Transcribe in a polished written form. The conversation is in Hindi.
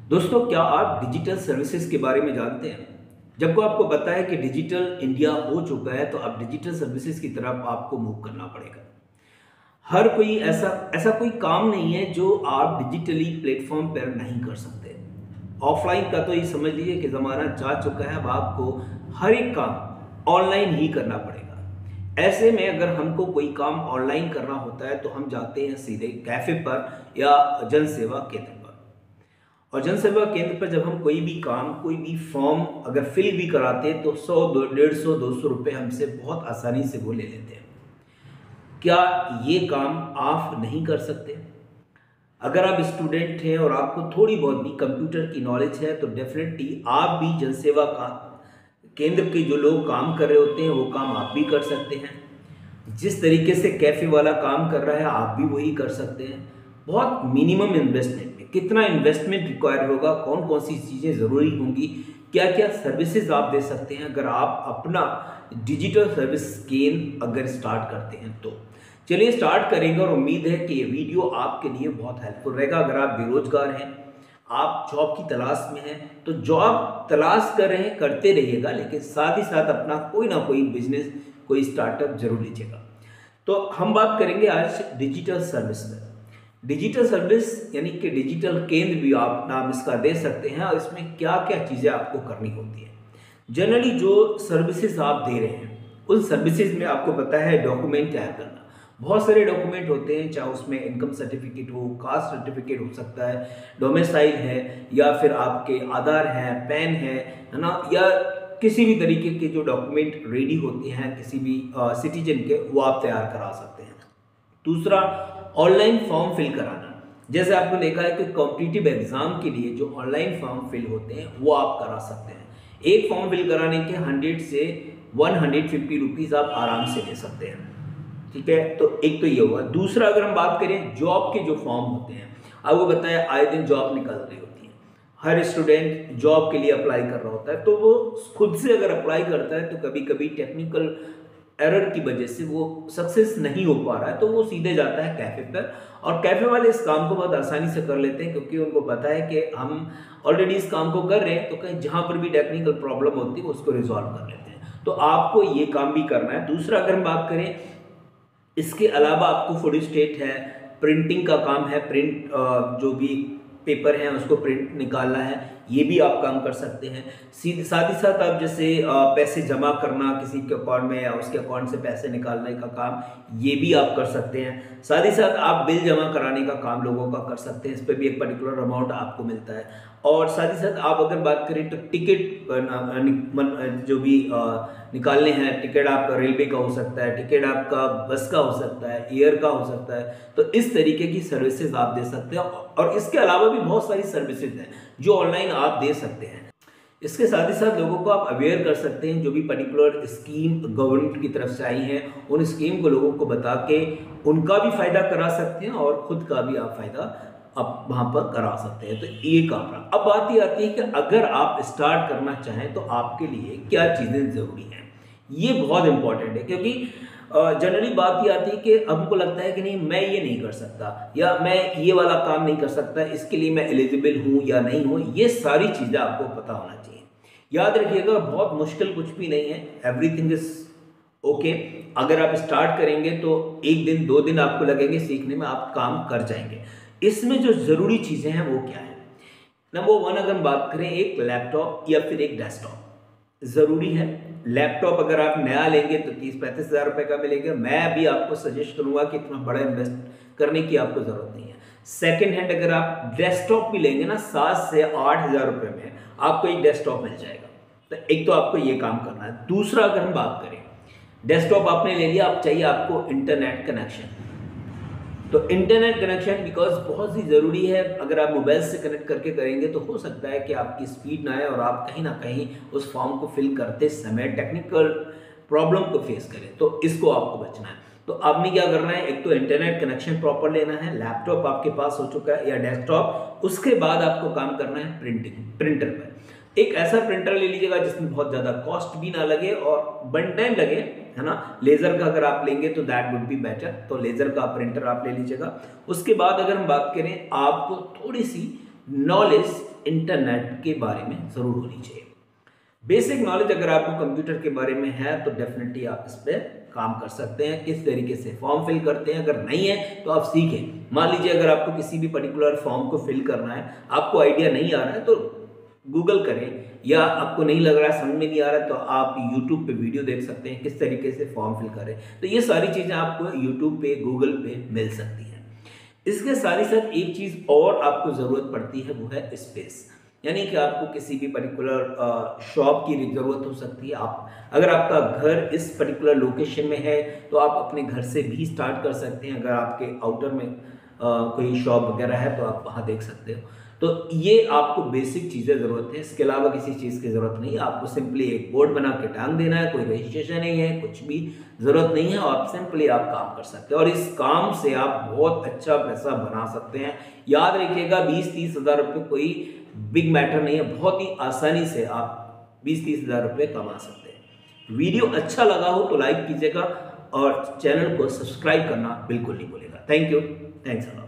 दोस्तों, क्या आप डिजिटल सर्विसेज के बारे में जानते हैं? जब को आपको पता है कि डिजिटल इंडिया हो चुका है, तो अब डिजिटल सर्विसेज की तरफ आपको मूव करना पड़ेगा। हर कोई ऐसा ऐसा कोई काम नहीं है जो आप डिजिटली प्लेटफॉर्म पर नहीं कर सकते। ऑफलाइन का तो ये समझ लीजिए कि ज़माना जा चुका है। अब आपको हर एक काम ऑनलाइन ही करना पड़ेगा। ऐसे में अगर हमको कोई काम ऑनलाइन करना होता है तो हम जाते हैं सीधे कैफ़े पर या जन सेवा केंद्र पर। और जन सेवा केंद्र पर जब हम कोई भी काम, कोई भी फॉर्म अगर फिल भी कराते हैं तो 100, 150, 200 रुपये हमसे बहुत आसानी से वो ले लेते हैं। क्या ये काम आप नहीं कर सकते? अगर आप स्टूडेंट हैं और आपको थोड़ी बहुत भी कंप्यूटर की नॉलेज है तो डेफिनेटली आप भी जनसेवा का केंद्र के जो लोग काम कर रहे होते हैं वो काम आप भी कर सकते हैं। जिस तरीके से कैफ़े वाला काम कर रहा है आप भी वही कर सकते हैं। बहुत मिनिमम इन्वेस्टमेंट में। कितना इन्वेस्टमेंट रिक्वायर होगा, कौन कौन सी चीज़ें ज़रूरी होंगी, क्या क्या सर्विसेज आप दे सकते हैं अगर आप अपना डिजिटल सर्विस केंद्र अगर स्टार्ट करते हैं तो। चलिए स्टार्ट करेंगे और उम्मीद है कि ये वीडियो आपके लिए बहुत हेल्पफुल रहेगा। अगर आप बेरोजगार हैं, आप जॉब की तलाश में हैं, तो जॉब तलाश कर रहे हैं, करते रहिएगा, लेकिन साथ ही साथ अपना कोई ना कोई बिजनेस, कोई स्टार्टअप जरूर लीजिएगा। तो हम बात करेंगे आज डिजिटल सर्विस पर। डिजिटल सर्विस यानी कि डिजिटल केंद्र भी आप नाम इसका दे सकते हैं, और इसमें क्या क्या चीज़ें आपको करनी होती है। जनरली जो सर्विसेज आप दे रहे हैं उन सर्विसेज में आपको पता है डॉक्यूमेंट तैयार करना। बहुत सारे डॉक्यूमेंट होते हैं, चाहे उसमें इनकम सर्टिफिकेट हो, कास्ट सर्टिफिकेट हो सकता है, डोमिसाइल है, या फिर आपके आधार है, पैन है ना, या किसी भी तरीके के जो डॉक्यूमेंट रेडी होते हैं किसी भी सिटीजन के, वो आप तैयार करा सकते हैं। दूसरा, ऑनलाइन फॉर्म फिल कराना। जैसे आपको देखा है कि कॉम्पिटिटिव एग्जाम के लिए जो ऑनलाइन फॉर्म फिल होते हैं वो आप करा सकते हैं। एक फॉर्म फिल कराने के 100 से 150 रुपीज़ आप आराम से ले सकते हैं। ठीक है, तो एक तो ये हुआ। दूसरा, अगर हम बात करें जॉब के जो फॉर्म होते हैं, आपको बताया आए दिन जॉब निकल रही होती है। हर स्टूडेंट जॉब के लिए अप्लाई कर रहा होता है, तो वो खुद से अगर अप्लाई करता है तो कभी कभी टेक्निकल एरर की वजह से वो सक्सेस नहीं हो पा रहा है, तो वो सीधे जाता है कैफ़े पर। और कैफ़े वाले इस काम को बहुत आसानी से कर लेते हैं, क्योंकि उनको पता है कि हम ऑलरेडी इस काम को कर रहे हैं, तो कहीं जहाँ पर भी टेक्निकल प्रॉब्लम होती है उसको रिजॉल्व कर लेते हैं। तो आपको ये काम भी करना है। दूसरा, अगर हम बात करें, इसके अलावा आपको फूड स्टेट है, प्रिंटिंग का काम है, प्रिंट जो भी पेपर है उसको प्रिंट निकालना है, ये भी आप काम कर सकते हैं। साथ ही साथ आप जैसे पैसे जमा करना किसी के अकाउंट में या उसके अकाउंट से पैसे निकालने का काम, ये भी आप कर सकते हैं। साथ ही साथ आप बिल जमा कराने का काम लोगों का कर सकते हैं, इस पर भी एक पर्टिकुलर अमाउंट आपको मिलता है। और साथ ही साथ आप अगर बात करें तो टिकट जो भी निकालने हैं, टिकट आपका रेलवे का हो सकता है, टिकट आपका बस का हो सकता है, एयर का हो सकता है, तो इस तरीके की सर्विसेज आप दे सकते हैं। और इसके अलावा भी बहुत सारी सर्विसेज हैं जो ऑनलाइन आप दे सकते हैं। इसके साथ ही साथ लोगों को आप अवेयर कर सकते हैं, जो भी पर्टिकुलर स्कीम गवर्नमेंट की तरफ से आई है उन स्कीम को लोगों को बता के उनका भी फायदा करा सकते हैं और खुद का भी आप फायदा आप वहाँ पर करा सकते हैं। तो ये काम रहा। अब बात ये आती है कि अगर आप स्टार्ट करना चाहें तो आपके लिए क्या चीज़ें ज़रूरी हैं। ये बहुत इंपॉर्टेंट है, क्योंकि जनरली बात ये आती है कि हमको लगता है कि नहीं, मैं ये नहीं कर सकता, या मैं ये वाला काम नहीं कर सकता, इसके लिए मैं एलिजिबल हूँ या नहीं हूँ। ये सारी चीज़ें आपको पता होना चाहिए। याद रखिएगा, बहुत मुश्किल कुछ भी नहीं है, एवरीथिंग इज ओके। अगर आप स्टार्ट करेंगे तो 1 दिन 2 दिन आपको लगेंगे सीखने में, आप काम कर जाएंगे। इसमें जो ज़रूरी चीज़ें हैं वो क्या है? नंबर 1, अगर हम बात करें, एक लैपटॉप या फिर एक डेस्कटॉप ज़रूरी है। लैपटॉप अगर आप नया लेंगे तो 30-35 हज़ार रुपये का मिलेगा। मैं अभी आपको सजेस्ट करूंगा कि इतना बड़ा इन्वेस्ट करने की आपको ज़रूरत नहीं है। सेकंड हैंड अगर आप डेस्कटॉप भी लेंगे ना, 7 से 8 हज़ार रुपये में आपको एक डेस्कटॉप मिल जाएगा। तो एक तो आपको ये काम करना है। दूसरा, अगर हम बात करें, डेस्कटॉप आपने ले लिया, अब चाहिए आपको इंटरनेट कनेक्शन। तो इंटरनेट कनेक्शन बिकॉज बहुत ही ज़रूरी है। अगर आप मोबाइल से कनेक्ट करके करेंगे तो हो सकता है कि आपकी स्पीड ना आए और आप कहीं ना कहीं उस फॉर्म को फिल करते समय टेक्निकल प्रॉब्लम को फेस करें, तो इसको आपको बचना है। तो आपने क्या करना है, एक तो इंटरनेट कनेक्शन प्रॉपर लेना है, लैपटॉप आपके पास हो चुका है या डेस्कटॉप, उसके बाद आपको काम करना है प्रिंटर पर। एक ऐसा प्रिंटर ले लीजिएगा जिसमें बहुत ज़्यादा कॉस्ट भी ना लगे और वन टाइम लगे, है ना। लेज़र का अगर आप लेंगे तो दैट वुड बी बेटर, तो लेज़र का प्रिंटर आप ले लीजिएगा। उसके बाद अगर हम बात करें, आपको थोड़ी सी नॉलेज इंटरनेट के बारे में ज़रूर होनी चाहिए। बेसिक नॉलेज अगर आपको कंप्यूटर के बारे में है तो डेफिनेटली आप इस पर काम कर सकते हैं, किस तरीके से फॉर्म फिल करते हैं। अगर नहीं है तो आप सीखें। मान लीजिए अगर आपको किसी भी पर्टिकुलर फॉर्म को फिल करना है, आपको आइडिया नहीं आ रहा है तो गूगल करें, या आपको नहीं लग रहा है, समझ में नहीं आ रहा है तो आप यूट्यूब पे वीडियो देख सकते हैं किस तरीके से फॉर्म फिल करें। तो ये सारी चीज़ें आपको यूट्यूब पे, गूगल पे मिल सकती हैं। इसके साथ ही साथ एक चीज़ और आपको ज़रूरत पड़ती है, वो है स्पेस। यानी कि आपको किसी भी पर्टिकुलर शॉप की ज़रूरत हो सकती है। आप अगर आपका घर इस पर्टिकुलर लोकेशन में है तो आप अपने घर से भी स्टार्ट कर सकते हैं। अगर आपके आउटर में कोई शॉप वगैरह है तो आप वहाँ देख सकते हो। तो ये आपको बेसिक चीज़ें ज़रूरत है, इसके अलावा किसी चीज़ की ज़रूरत नहीं है। आपको सिंपली एक बोर्ड बना के टांग देना है, कोई रजिस्ट्रेशन नहीं है, कुछ भी ज़रूरत नहीं है। आप सिंपली आप काम कर सकते हैं और इस काम से आप बहुत अच्छा पैसा बना सकते हैं। याद रखिएगा 20-30 हज़ार रुपये कोई बिग मैटर नहीं है, बहुत ही आसानी से आप 20-30 हज़ार रुपये कमा सकते हैं। वीडियो अच्छा लगा हो तो लाइक कीजिएगा और चैनल को सब्सक्राइब करना बिल्कुल नहीं भूलिएगा। Thank you, thanks a lot.